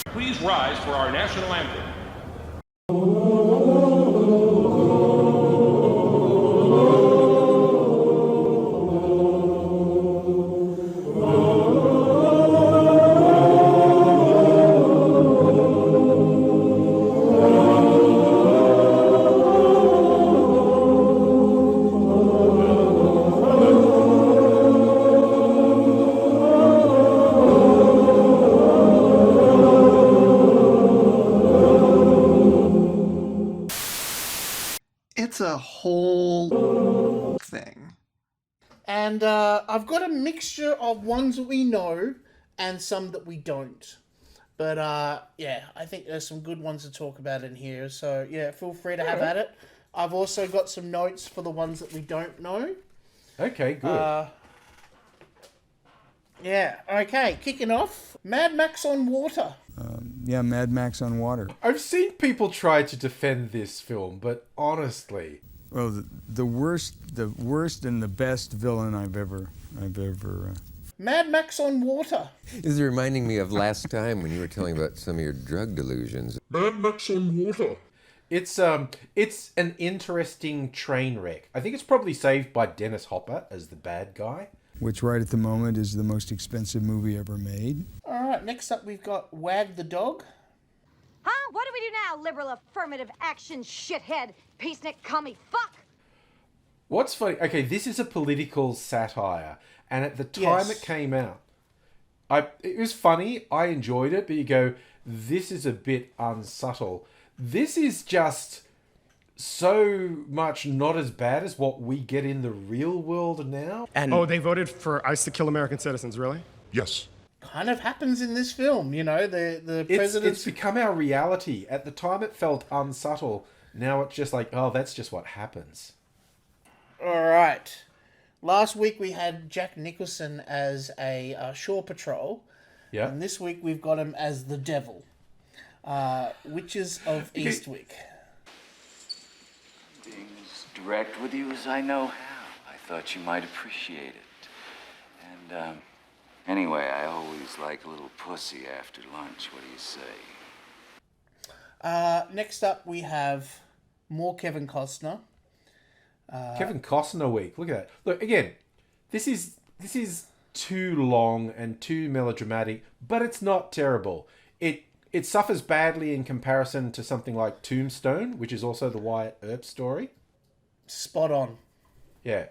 Please rise for our national anthem. It's a whole thing. And I've got a mixture of ones that we know and some that we don't. But yeah, I think there's some good ones to talk about in here. So yeah, feel free to have at it. I've also got some notes for the ones that we don't know. Okay, good. Yeah, okay, kicking off. Mad Max on Water. Yeah, Mad Max on Water. I've seen people try to defend this film, but honestly... Well, the worst and the best villain I've ever. Mad Max on Water. This is reminding me of last time when you were telling about some of your drug delusions. Mad Max on Water. It's an interesting train wreck. I think it's probably saved by Dennis Hopper as the bad guy. Which right at the moment is the most expensive movie ever made. All right, next up we've got Wag the Dog. Huh? What do we do now, liberal affirmative action shithead? Peacenik commie fuck! What's funny, okay, this is a political satire, and at the time it came out, it was funny, I enjoyed it, but you go, this is a bit unsubtle. This is just so much not as bad as what we get in the real world now. And they voted for ICE to kill American citizens, really? Yes. Kind of happens in this film, you know, the president's... It's become our reality. At the time it felt unsubtle. Now it's just like, oh, that's just what happens. All right. Last week we had Jack Nicholson as a Shore Patrol. Yeah. And this week we've got him as the Devil. Witches of Eastwick. Being as direct with you as I know how. I thought you might appreciate it. And, anyway, I always like a little pussy after lunch. What do you say? Next up we have more Kevin Costner. Kevin Costner week. Look at that. Look, again, this is too long and too melodramatic, but it's not terrible. It suffers badly in comparison to something like Tombstone, which is also the Wyatt Earp story. Spot on. Yeah.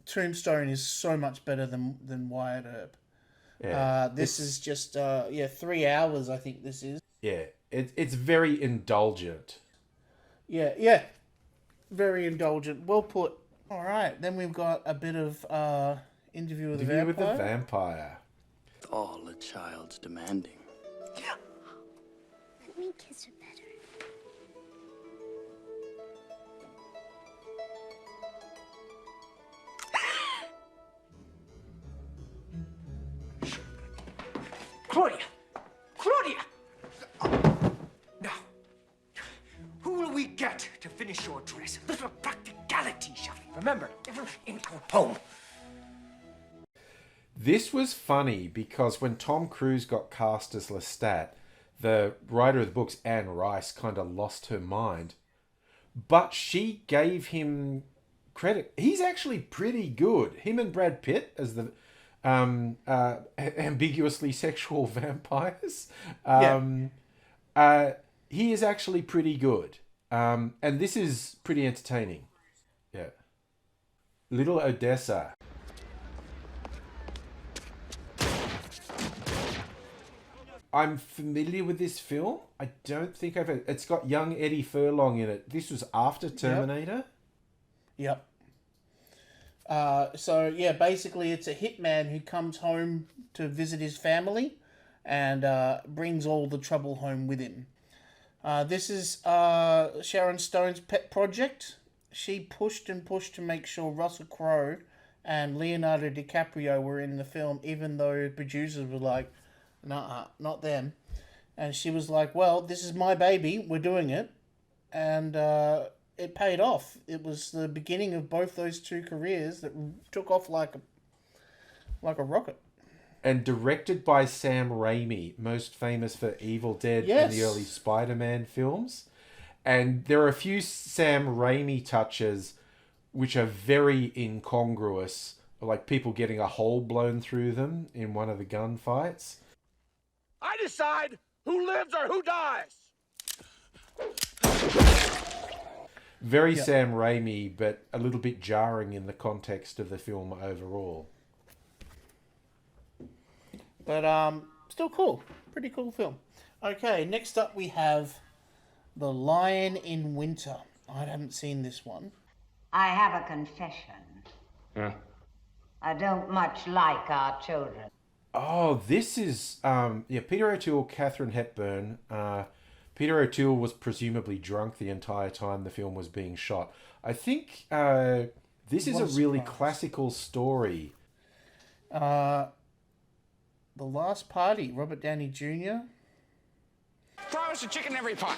Tombstone is so much better than Wyatt Earp. Yeah. This is just 3 hours, I think this is. Yeah. It's very indulgent. Yeah. Very indulgent. Well put. All right. Then we've got a bit of Interview with the Vampire. With the Vampire. With all a child's demanding. Let me kiss her better. Claudia! Now, who will we get to finish your dress? Little practicality, Shuffy. Remember, never in our home. This was funny because when Tom Cruise got cast as Lestat, the writer of the books, Anne Rice, kind of lost her mind. But she gave him credit. He's actually pretty good. Him and Brad Pitt as the ambiguously sexual vampires. He is actually pretty good. And this is pretty entertaining. Yeah. Little Odessa. I'm familiar with this film. I don't think I've... It's got young Eddie Furlong in it. This was after Terminator? Yep. So, yeah, basically it's a hitman who comes home to visit his family and brings all the trouble home with him. This is Sharon Stone's pet project. She pushed and pushed to make sure Russell Crowe and Leonardo DiCaprio were in the film, even though producers were like, nah, not them. And she was like, well, this is my baby, we're doing it. And it paid off. It was the beginning of both those two careers that took off like a rocket. and directed by Sam Raimi, most famous for Evil Dead Yes. and the early Spider-Man films. And there are a few Sam Raimi touches which are very incongruous, like people getting a hole blown through them in one of the gunfights. I decide who lives or who dies. Very Sam Raimi, but a little bit jarring in the context of the film overall. But still cool. Pretty cool film. Okay, next up we have The Lion in Winter. I haven't seen this one. I have a confession. I don't much like our children. Oh, this is Peter O'Toole, Katharine Hepburn. Peter O'Toole was presumably drunk the entire time the film was being shot. I think this is a really classical story. The Last Party, Robert Downey Jr. Promise a chicken every pot.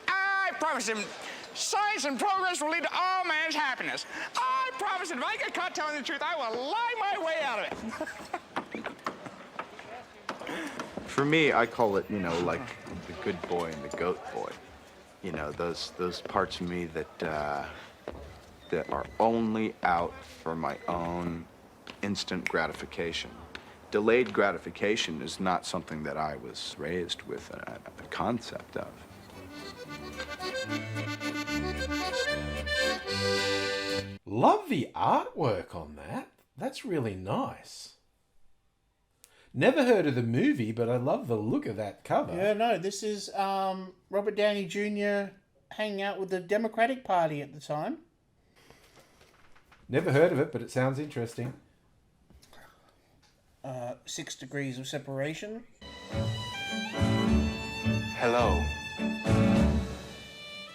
I promise him science and progress will lead to all man's happiness. I promise that if I get caught telling the truth, I will lie my way out of it. For me, I call it, like the good boy and the goat boy. Those parts of me that are only out for my own instant gratification. Delayed gratification is not something that I was raised with a concept of. Love the artwork on that. That's really nice. Never heard of the movie, but I love the look of that cover. Yeah, no, this is Robert Downey Jr. hanging out with the Democratic Party at the time. Never heard of it, but it sounds interesting. 6 Degrees of Separation. Hello.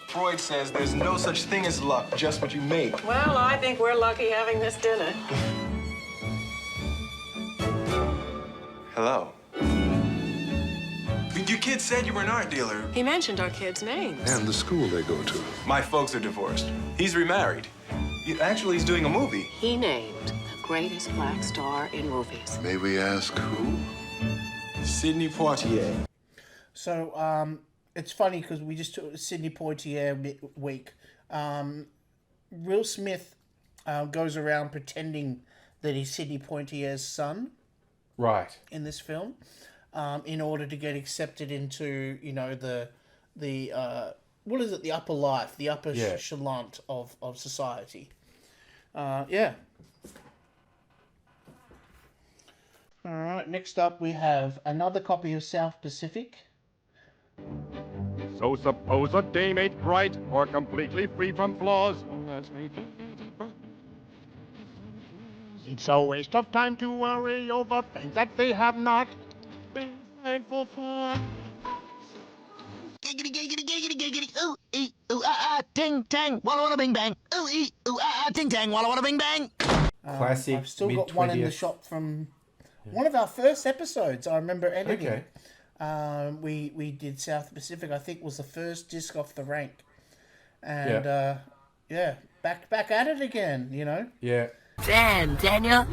Freud says there's no such thing as luck, just what you make. Well, I think we're lucky having this dinner. Hello. Your kid said you were an art dealer. He mentioned our kids' names. And the school they go to. My folks are divorced. He's remarried. Actually, he's doing a movie. He named the greatest black star in movies. May we ask who? Sidney Poitier. So, it's funny because we just took Sidney Poitier week. Will Smith goes around pretending that he's Sidney Poitier's son. Right. In this film, in order to get accepted into, the what is it, the upper life, the upper echelon of society. Yeah. All right, next up we have another copy of South Pacific. So suppose a dame ain't bright or completely free from flaws. It's a waste of time to worry over things that they have not been thankful for. Giggity, giggity, giggity, giggity, ooh, ee, ooh, ah, ah, ting, tang, walla, walla, bing, bang, ooh, ee, ooh, ah, ah, ting, tang, walla, walla, bing, bang. Classic. I've still got one in the shop from one of our first episodes. I remember editing. Okay. We did South Pacific. I think was the first disc off the rank, and back at it again. Yeah. Damn, Daniel.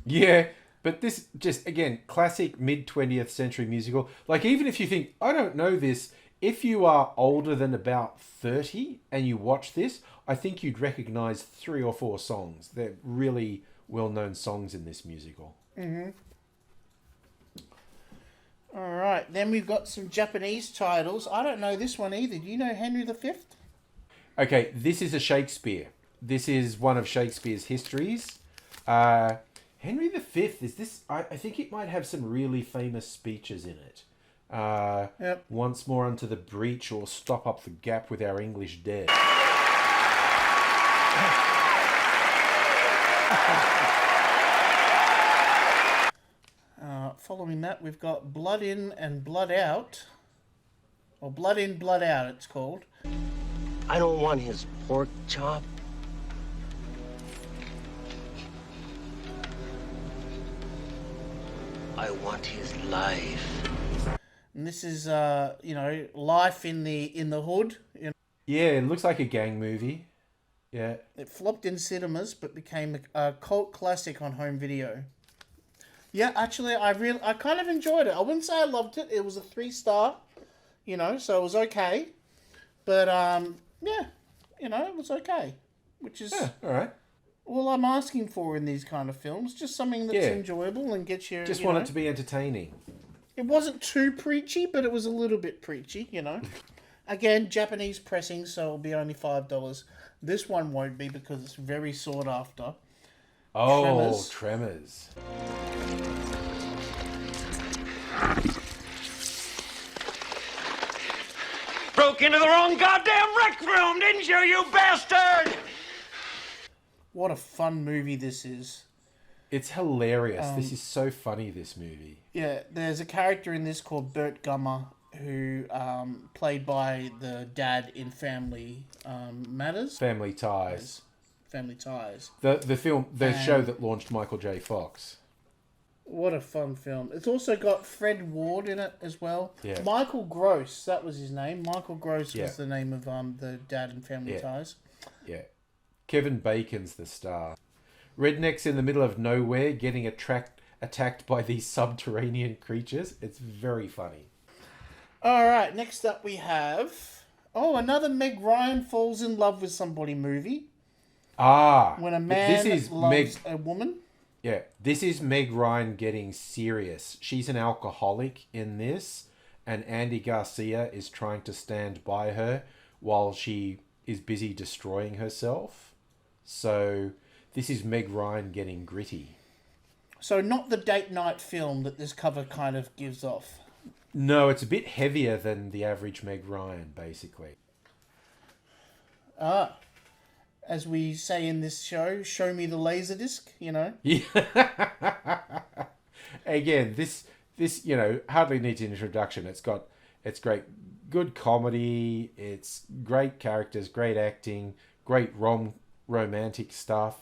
Yeah, but this just again classic mid 20th century musical. Like even if you think I don't know this, if you are older than about 30 and you watch this, I think you'd recognize 3 or 4 songs. They're really well-known songs in this musical. Mm-hmm. All right, then we've got some Japanese titles. I don't know this one either. Do you know Henry V? Okay, this is a Shakespeare. This is one of Shakespeare's histories. Henry V, is this... I think it might have some really famous speeches in it. Once more unto the breach, or stop up the gap with our English dead. Following that, we've got Blood In and Blood Out. Or Blood In, Blood Out, it's called. I don't want his pork chop. I want his life. And this is, life in the hood. Yeah, it looks like a gang movie. Yeah. It flopped in cinemas, but became a cult classic on home video. Yeah, actually, I kind of enjoyed it. I wouldn't say I loved it. It was a 3-star, so it was okay. But yeah, it was okay, which is all right. all I'm asking for in these kind of films. Just something that's enjoyable and gets you. Just want it to be entertaining. It wasn't too preachy, but it was a little bit preachy, Again, Japanese pressing, so it'll be only $5. This one won't be because it's very sought after. Oh, Tremors. Broke into the wrong goddamn rec room, didn't you bastard? What a fun movie this is. It's hilarious. This is so funny, this movie. Yeah, there's a character in this called Bert Gummer, who played by the dad in Family Matters. Family Ties. Family Ties. The show that launched Michael J. Fox. What a fun film. It's also got Fred Ward in it as well. Yeah. Michael Gross, that was his name. Michael Gross was the name of the dad in Family Ties. Yeah. Kevin Bacon's the star. Rednecks in the middle of nowhere getting attacked by these subterranean creatures. It's very funny. All right, next up we have... another Meg Ryan falls in love with somebody movie. When a man loves a woman. Yeah, this is Meg Ryan getting serious. She's an alcoholic in this, and Andy Garcia is trying to stand by her while she is busy destroying herself. So this is Meg Ryan getting gritty. So not the date night film that this cover kind of gives off. No, it's a bit heavier than the average Meg Ryan, basically. As we say in this show me the Laserdisc, Yeah. Again, this hardly needs an introduction. It's great, good comedy. It's great characters, great acting, great romantic stuff.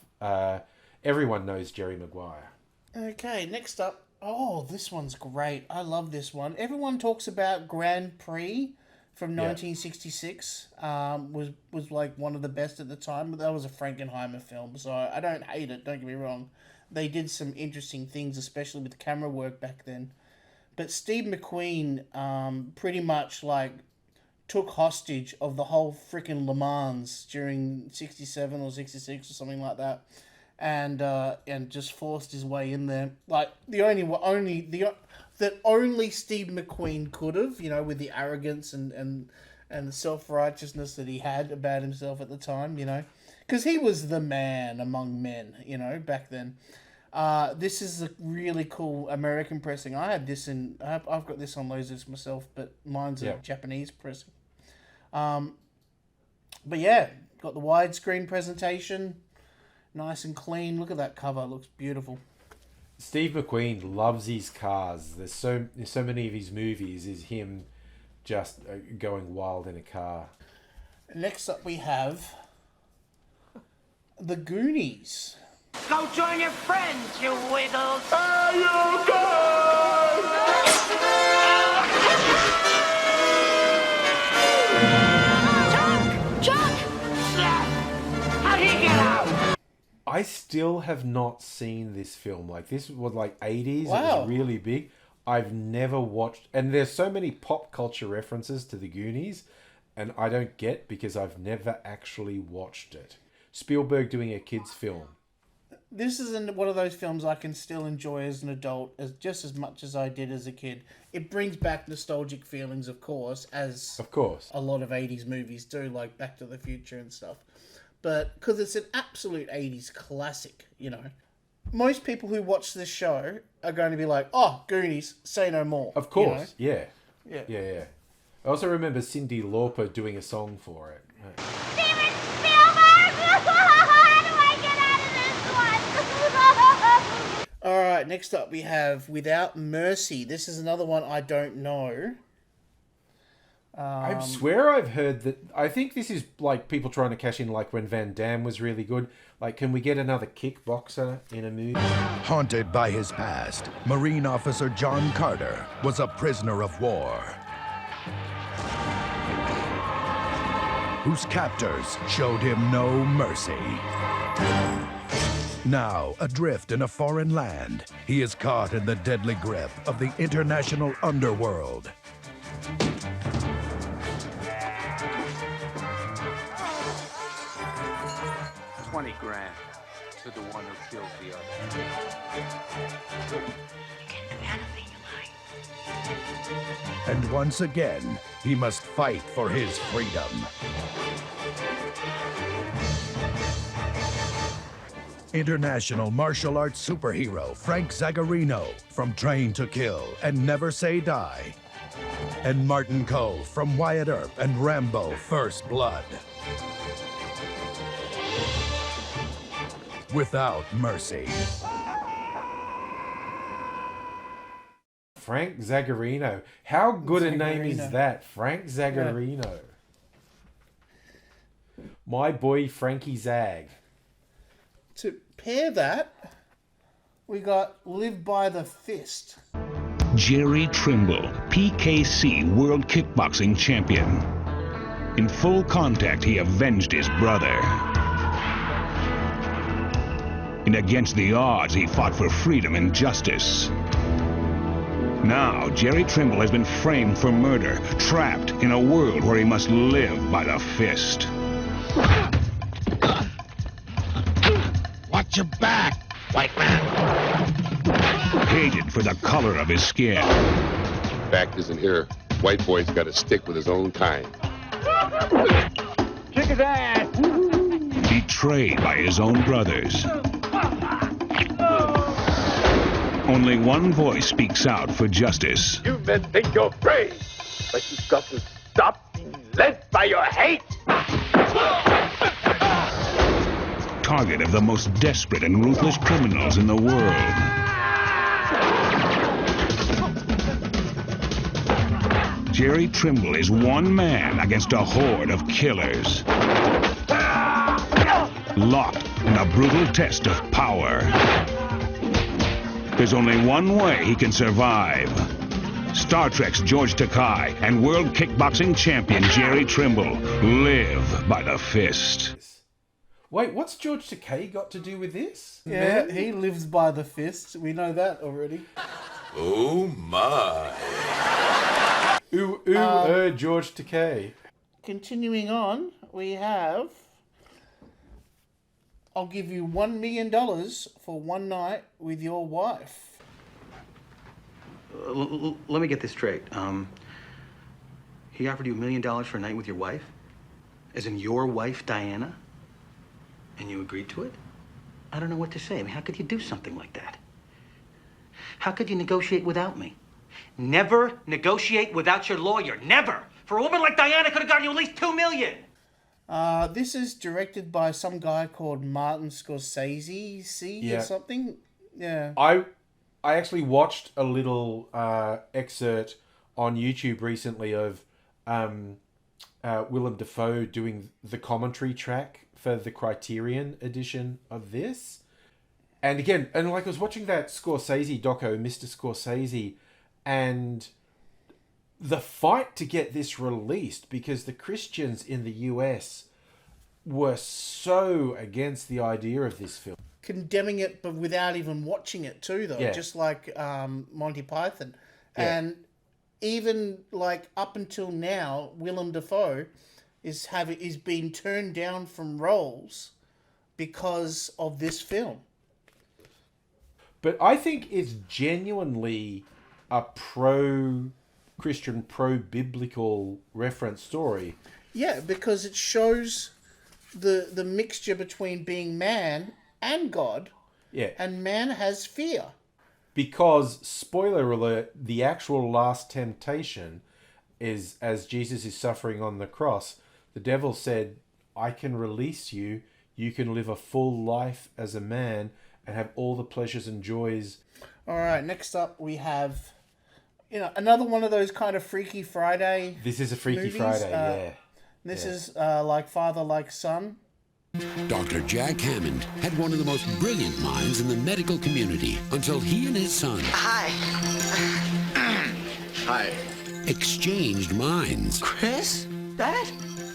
Everyone knows Jerry Maguire. Okay, next up. Oh, this one's great. I love this one. Everyone talks about Grand Prix from 1966. Was like one of the best at the time, but that was a Frankenheimer film, so I don't hate it, don't get me wrong. They did some interesting things, especially with the camera work back then. But Steve McQueen pretty much took hostage of the whole freaking Le Mans during 67 or 66 or something like that. And just forced his way in there, that only Steve McQueen could have, with the arrogance and the self-righteousness that he had about himself at the time, because he was the man among men, back then. This is a really cool American pressing. I had this I've got this on Laserdisc myself, but mine's a Japanese pressing. But yeah, got the widescreen presentation. Nice and clean. Look at that cover. It looks beautiful. Steve McQueen loves his cars. There's so many of his movies is him just going wild in a car. Next up we have The Goonies. Go join your friends, you wiggles. Chuck! How'd he get out? I still have not seen this film. This was 80s. Wow. It was really big. I've never watched... And there's so many pop culture references to The Goonies, and I don't get because I've never actually watched it. Spielberg doing a kid's film. This is one of those films I can still enjoy as an adult just as much as I did as a kid. It brings back nostalgic feelings, of course, as a lot of 80s movies do, like Back to the Future and stuff. But because it's an absolute 80s classic, most people who watch this show are going to be like, oh, Goonies, say no more. Of course, Yeah. I also remember Cyndi Lauper doing a song for it. Steven Spielberg! How do I get out of this one? All right, next up we have Without Mercy. This is another one I don't know. I swear I've heard that. I think this is people trying to cash in, when Van Damme was really good. Can we get another kickboxer in a movie? Haunted by his past, Marine Officer John Carter was a prisoner of war whose captors showed him no mercy. Now, adrift in a foreign land, he is caught in the deadly grip of the international underworld. $20 grand to the one who kills the other. And once again, he must fight for his freedom. International martial arts superhero Frank Zagarino from Train to Kill and Never Say Die. And Martin Cove from Wyatt Earp and Rambo First Blood. Without mercy. Frank Zagarino. How good a name is Zagarino. that? Frank Zagarino. My boy Frankie Zag. To pair that, we got Live by the Fist. Jerry Trimble, PKC World Kickboxing Champion. In full contact, he avenged his brother. And against the odds, he fought for freedom and justice. Now, Jerry Trimble has been framed for murder, trapped in a world where he must live by the fist. Watch your back, white man. Hated for the color of his skin. Fact isn't here. White boy's got to stick with his own kind. Kick his ass! Betrayed by his own brothers. Only one voice speaks out for justice. You men think you're brave, but you've got to stop being led by your hate! Target of the most desperate and ruthless criminals in the world. Jerry Trimble is one man against a horde of killers. Locked in a brutal test of power. There's only one way he can survive. Star Trek's George Takei and world kickboxing champion Jerry Trimble live by the fist. Wait, what's George Takei got to do with this? Yeah, Man? he lives by the fist. We know that already. Oh my. George Takei. Continuing on, we have... I'll give you $1 million for one night with your wife. Let me get this straight. He offered you $1 million for a night with your wife? As in your wife, Diana? And you agreed to it? I don't know what to say. I mean, how could you do something like that? How could you negotiate without me? Never negotiate without your lawyer. Never! For a woman like Diana, could have gotten you at least $2 million! This is directed by some guy called Martin Scorsese, or something. Yeah. I actually watched a little excerpt on YouTube recently of Willem Dafoe doing the commentary track for the Criterion edition of this. And again, I was watching that Scorsese doco, Mr. Scorsese, and the fight to get this released, because the Christians in the US were so against the idea of this film. Condemning it, but without even watching it too, though. Yeah. Just like Monty Python. Yeah. And even like up until now, Willem Dafoe is being turned down from roles because of this film. But I think it's genuinely a pro-Christian, pro-biblical reference story. Yeah, because it shows the mixture between being man and God. Yeah. And man has fear. Because, spoiler alert, the actual last temptation is, as Jesus is suffering on the cross, the devil said, I can release you. You can live a full life as a man and have all the pleasures and joys. All right, next up we have, another one of those kind of Freaky Friday. This is a Freaky movies. Friday, yeah. This is like Father, Like Son. Dr. Jack Hammond had one of the most brilliant minds in the medical community until he and his son... Hi. Hi. ...exchanged minds. Chris? Dad?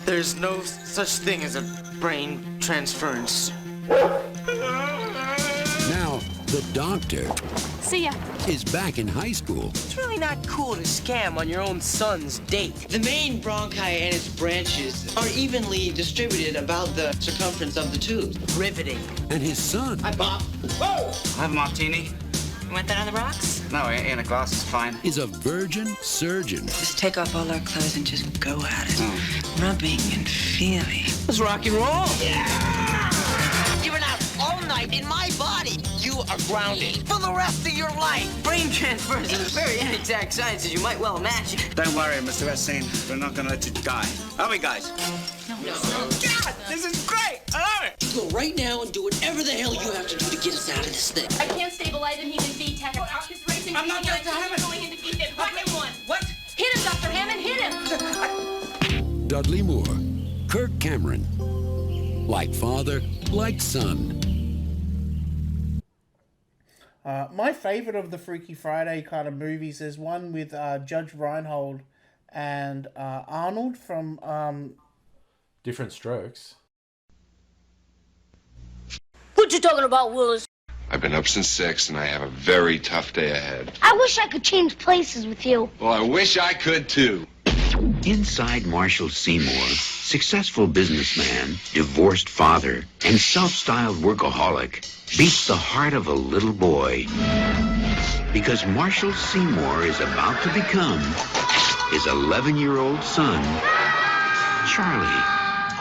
There's no such thing as a brain transference. the doctor See ya. is back in high school. It's really not cool to scam on your own son's date. The main bronchi and its branches are evenly distributed about the circumference of the tube. Riveting. And his son Hi, Bob. Whoa! I have a martini. You want that on the rocks? No, in a glass is fine. is a virgin surgeon. Just take off all our clothes and just go at it. Rubbing and feeling. Let's rock and roll. You've been out all night in my body. You are grounded for the rest of your life. Brain transfers are very inexact science, as you might well imagine. Don't worry, Mr. Epstein. We're not gonna let you die. Are we, guys? No. God, this is great. I love it. You go right now and do whatever the hell you have to do to get us out of this thing. I can't stabilize him. He's in V-Tech. Is racing. I'm not Dr. Hammond. Going into V-Tech. Hit him one. What? Hit him, Dr. Hammond. Hit him. Dudley Moore, Kirk Cameron. Like father, like son. My favorite of the Freaky Friday kind of movies is one with Judge Reinhold and Arnold from Different Strokes. What you talking about, Willis? I've been up since 6 and I have a very tough day ahead. I wish I could change places with you. Well, I wish I could too. Inside Marshall Seymour, successful businessman, divorced father, and self-styled workaholic, beats the heart of a little boy. Because Marshall Seymour is about to become his 11-year-old son, Charlie.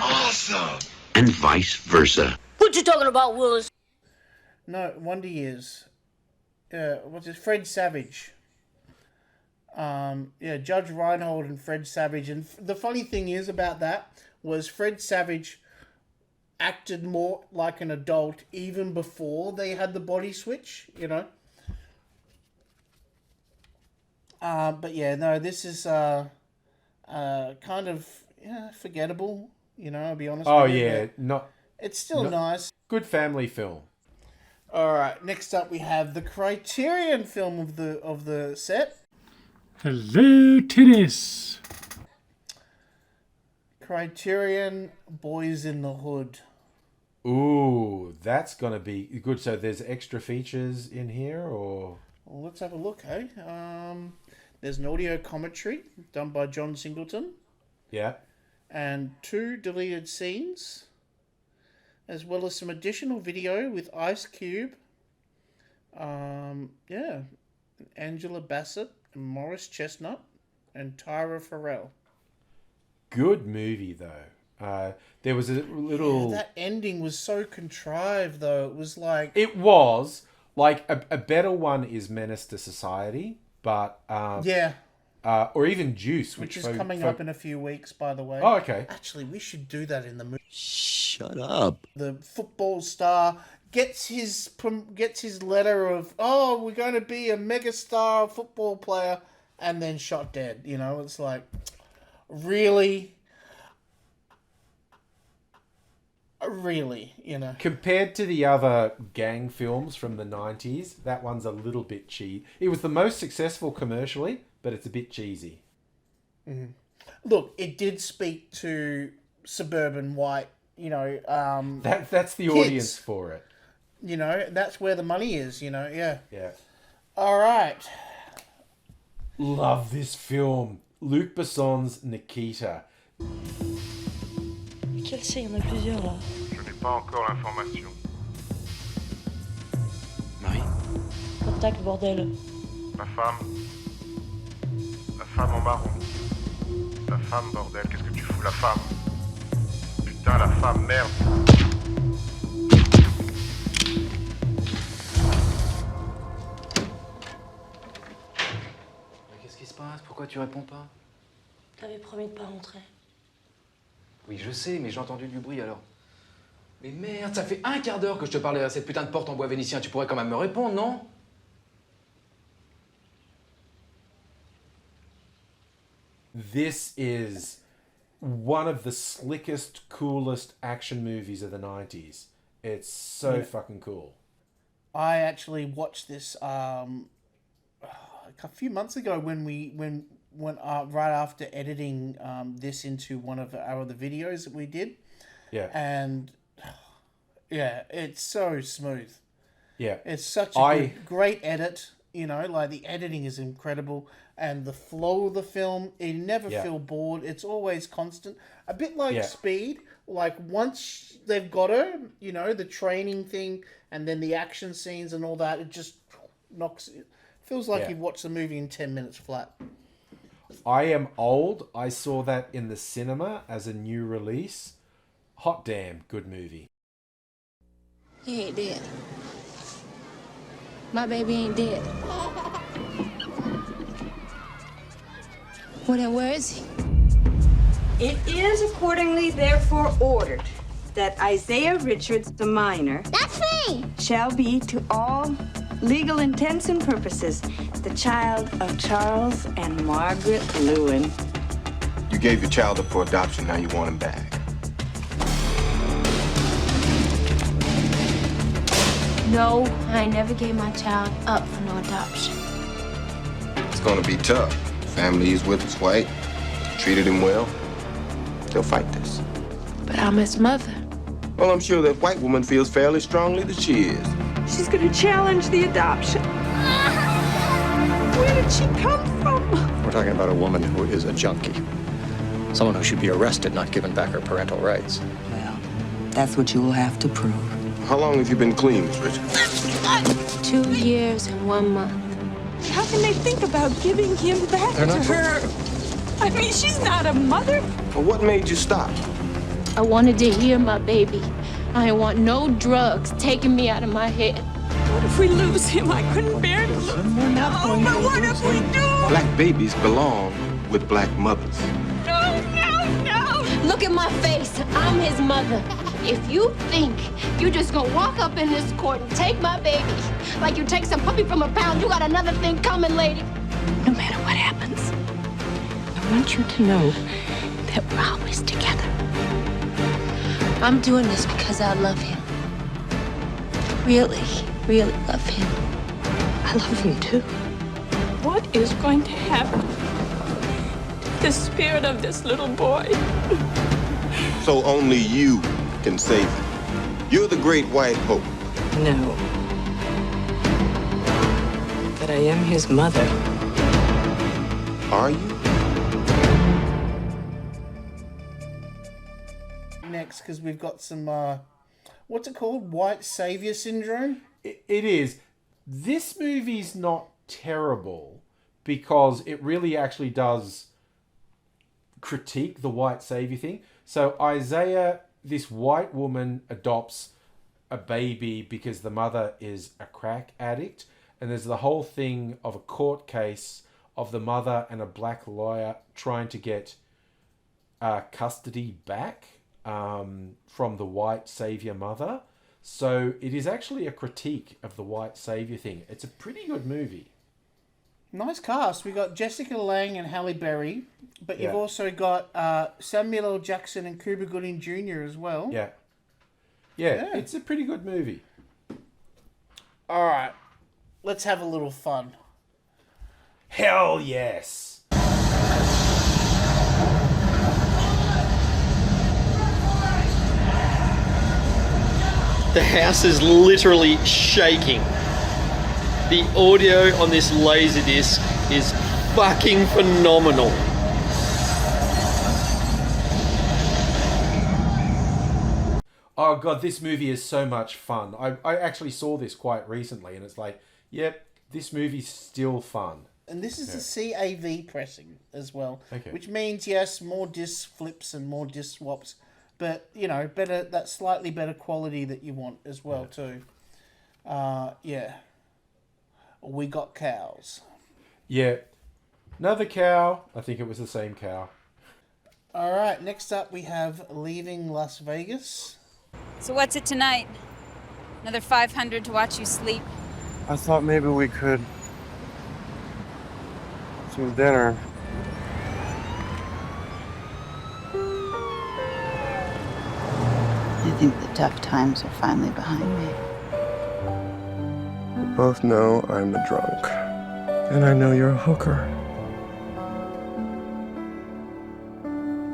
Awesome! And vice versa. What you talking about, Willis? No, Wonder Years. What's it? Fred Savage. Judge Reinhold and Fred Savage. And the funny thing is about that was Fred Savage acted more like an adult even before they had the body switch, you know. But yeah, no, this is kind of forgettable, you know, I'll be honest with you. Oh yeah, it's still nice. Good family film. All right, next up we have the Criterion film of the set. Hello, tennis. Criterion Boys in the Hood. Ooh, that's gonna be good. So there's extra features in here, or Well, let's have a look, hey. There's an audio commentary done by John Singleton. Yeah. And 2 deleted scenes, as well as some additional video with Ice Cube. Angela Bassett, and Morris Chestnut, and Tyra Farrell. Good movie though. There was a little. That ending was so contrived, though. It was like. It was like a better one is Menace to Society, but or even Juice, which is coming up in a few weeks, by the way. Oh, okay. Actually, we should do that in the movie. Shut up. The football star gets his letter of, oh, we're going to be a megastar football player, and then shot dead. You know, it's like, really? Really, you know. Compared to the other gang films from the 90s, that one's a little bit cheesy. It was the most successful commercially, but it's a bit cheesy. Mm-hmm. Look, it did speak to suburban white, you know... that's the kids. audience for it. You know, that's where the money is, you know, yeah. Yeah. All right. Love this film. Luc Besson's Nikita. Quel c'est? Il y en a plusieurs, là. Je n'ai pas encore l'information. Marie? Contact, bordel. La femme en marron. La femme, bordel, qu'est-ce que tu fous, la femme? Putain, la femme, merde. Qu'est-ce qui se passe? Pourquoi tu réponds pas? T'avais promis de pas rentrer. Oui, je sais, mais j'ai entendu du bruit alors. Mais merde, ça fait un quart d'heure que je te parlais à cette putain de porte en bois vénitien. Tu pourrais quand même me répondre, non? This is one of the slickest, coolest action movies of the 90s. It's so fucking cool. I actually watched this a few months ago when right after editing this into one of our other videos that we did. Yeah. And yeah, it's so smooth. Yeah. It's such a great edit. You know, like the editing is incredible, and the flow of the film, you never feel bored. It's always constant. A bit like Speed. Like once they've got her, you know, the training thing, and then the action scenes and all that, it just knocks. It feels like you've watched the movie in 10 minutes flat. I am old. I saw that in the cinema as a new release. Hot damn, good movie. He ain't dead. My baby ain't dead. Well, then where is he? It is accordingly therefore ordered that Isaiah Richards, the minor, That's me! shall be, to all legal intents and purposes, the child of Charles and Margaret Lewin. You gave your child up for adoption, now you want him back. No, I never gave my child up for no adoption. It's gonna be tough. Family he's with is white. Treated him well. They'll fight this. But I'm his mother. Well, I'm sure that white woman feels fairly strongly that she is. She's gonna challenge the adoption. Where did she come from? We're talking about a woman who is a junkie. Someone who should be arrested, not given back her parental rights. Well, that's what you will have to prove. How long have you been clean, Miss Richards? 2 years and 1 month. How can they think about giving him back They're to not her? I mean, she's not a mother. Well, what made you stop? I wanted to hear my baby. I didn't want no drugs taking me out of my head. What if we lose him? I couldn't bear to lose him. No, but what if we do? Black babies belong with black mothers. No, no, no. Look at my face. I'm his mother. If you think you're just gonna walk up in this court and take my baby like you take some puppy from a pound, you got another thing coming, lady. No matter what happens, I want you to know that we're always together. I'm doing this because I love him. Really, really love him. I love him too. What is going to happen to the spirit of this little boy? So only you can save him. You're the great white hope. No. But I am his mother. Are you? Next, because we've got some, what's it called? White savior syndrome? It is. This movie's not terrible because it really actually does critique the white savior thing. So Isaiah, this white woman, adopts a baby because the mother is a crack addict. And there's the whole thing of a court case of the mother and a black lawyer trying to get custody back from the white savior mother. So it is actually a critique of the white savior thing. It's a pretty good movie. Nice cast. We got Jessica Lange and Halle Berry, but you've also got Samuel L. Jackson and Cuba Gooding Jr. as well. Yeah, it's a pretty good movie. All right, let's have a little fun. Hell yes. The house is literally shaking. The audio on this Laserdisc is fucking phenomenal. Oh god, this movie is so much fun. I actually saw this quite recently and it's like, yep, this movie's still fun. And this is the CAV pressing as well, Okay. which means, yes, more disc flips and more disc swaps, but, you know, better, that slightly better quality that you want as well, too. We got cows. Yeah. Another cow. I think it was the same cow. All right, next up we have Leaving Las Vegas. So what's it tonight? Another 500 to watch you sleep? I thought maybe we could... some dinner. I think the tough times are finally behind me. We both know I'm a drunk. And I know you're a hooker.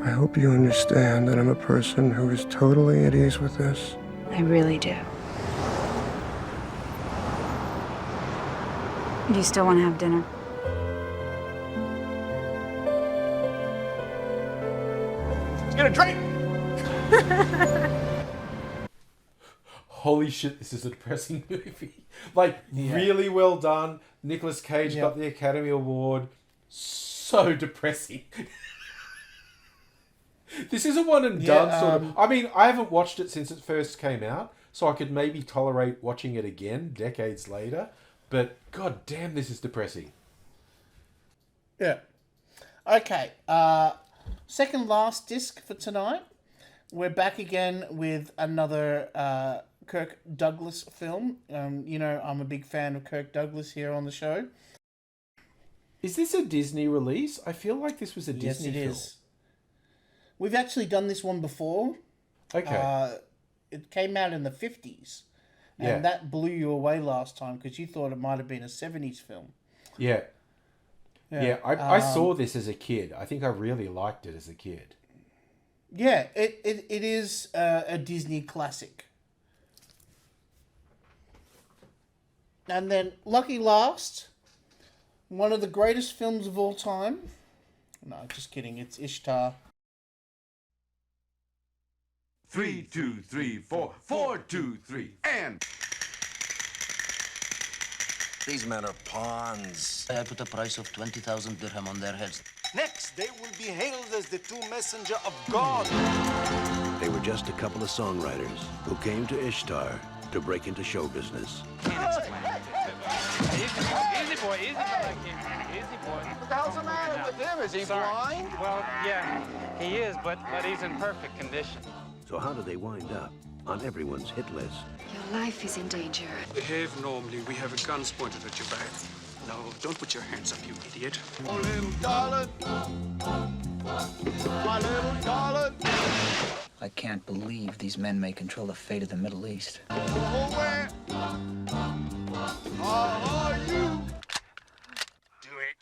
I hope you understand that I'm a person who is totally at ease with this. I really do. Do you still want to have dinner? Let's get a drink! Holy shit, this is a depressing movie. Like, really well done. Nicolas Cage got the Academy Award. So depressing. This is a one and done sort of... I mean, I haven't watched it since it first came out, so I could maybe tolerate watching it again decades later. But, god damn, this is depressing. Yeah. Okay. Second last disc for tonight. We're back again with another Kirk Douglas film. You know, I'm a big fan of Kirk Douglas here on the show. Is this a Disney release? I feel like this was a Disney film. Yes, it is. We've actually done this one before. Okay. It came out in the 50s. And that blew you away last time because you thought it might have been a 70s film. Yeah. I saw this as a kid. I think I really liked it as a kid. Yeah, it is a Disney classic. And then, lucky last, one of the greatest films of all time. No, just kidding. It's Ishtar. 3, 2, 3, 4, 4, 2, 3, and... These men are pawns. I put a price of 20,000 dirham on their heads. Next, they will be hailed as the two messengers of God. They were just a couple of songwriters who came to Ishtar to break into show business. Easy boy, easy boy. What the hell's the matter with him? Is he blind? Well, yeah, he is, but he's in perfect condition. So how do they wind up on everyone's hit list? Your life is in danger. Behave normally. We have guns pointed at your back. No, don't put your hands up, you idiot. Oh, little darling. My little darling. I can't believe these men may control the fate of the Middle East. Oh, where are you? Do it.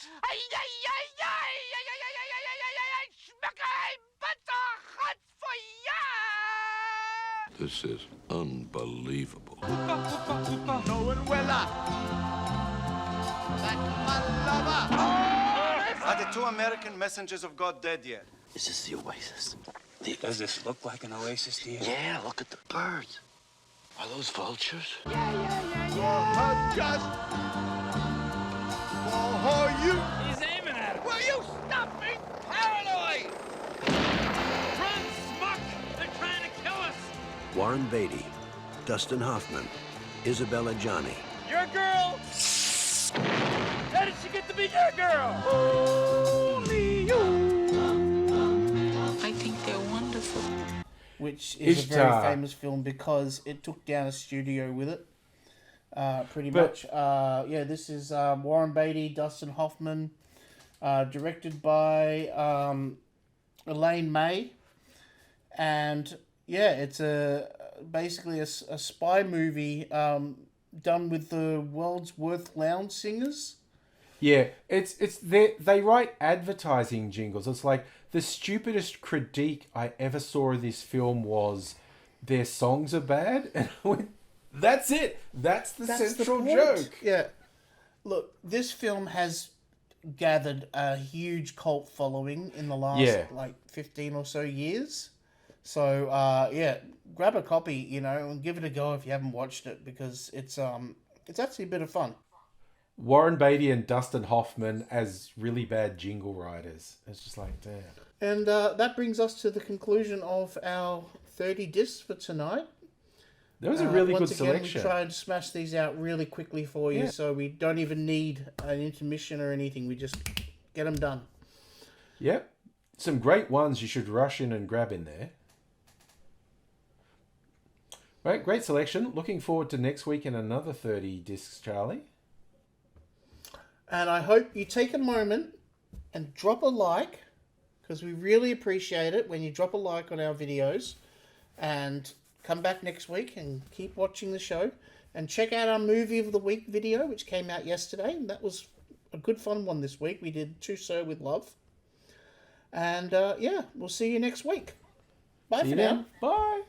This is unbelievable. Are the two American messengers of God dead yet? Is this the oasis? Does this look like an oasis to you? Yeah, look at the birds. Are those vultures? Just for you. He's aiming at him. Will you stop being paranoid? Run, Smuck! They're trying to kill us! Warren Beatty, Dustin Hoffman, Isabella Johnny. Your girl? How did she get to be your girl? Only you. I think they're wonderful. Which is Ishtar. a very famous film because it took down a studio with it. Pretty much. This is Warren Beatty, Dustin Hoffman, directed by Elaine May. And it's basically a spy movie done with the world's worst lounge singers. Yeah, they write advertising jingles. It's like the stupidest critique I ever saw of this film was their songs are bad, and I went, that's it. That's the central joke. Yeah. Look, this film has gathered a huge cult following in the last 15 or so years. So grab a copy, and give it a go if you haven't watched it because it's actually a bit of fun. Warren Beatty and Dustin Hoffman as really bad jingle writers. It's just like, damn. And that brings us to the conclusion of our 30 discs for tonight. That was a really good again, selection. We tried to smash these out really quickly for you, so we don't even need an intermission or anything. We just get them done. Yep. Some great ones you should rush in and grab in there. Right, great selection. Looking forward to next week and another 30 discs, Charlie. And I hope you take a moment and drop a like, because we really appreciate it when you drop a like on our videos. And come back next week and keep watching the show. And check out our Movie of the Week video, which came out yesterday. That was a good fun one this week. We did To Sir With Love. And we'll see you next week. Bye for now. Bye.